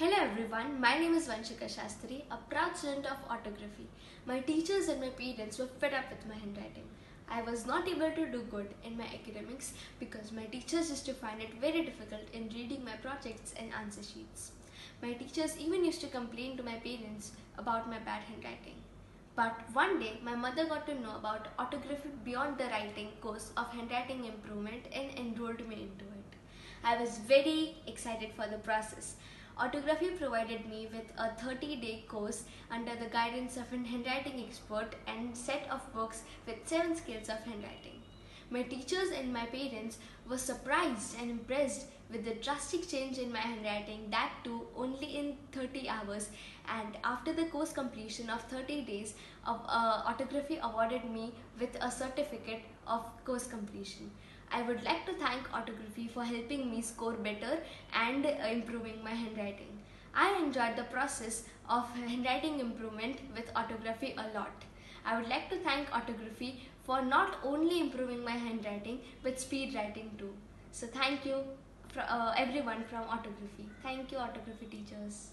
Hello everyone, my name is Vanshika Shastri, a proud student of Autography. My teachers and my parents were fed up with my handwriting. I was not able to do good in my academics because my teachers used to find it very difficult in reading my projects and answer sheets. My teachers even used to complain to my parents about my bad handwriting. But one day, my mother got to know about Autography beyond the writing course of Handwriting Improvement and enrolled me into it. I was very excited for the process. Autography provided me with a 30-day course under the guidance of an handwriting expert and set of books with 7 skills of handwriting. My teachers and my parents were surprised and impressed with the drastic change in my handwriting, that too only in 30 hours, and after the course completion of 30 days, Autography awarded me with a certificate of course completion. I would like to thank Autography for helping me score better and improving my handwriting. I enjoyed the process of handwriting improvement with Autography a lot. I would like to thank Autography for not only improving my handwriting but speed writing too. So thank you everyone from Autography. Thank you, Autography teachers.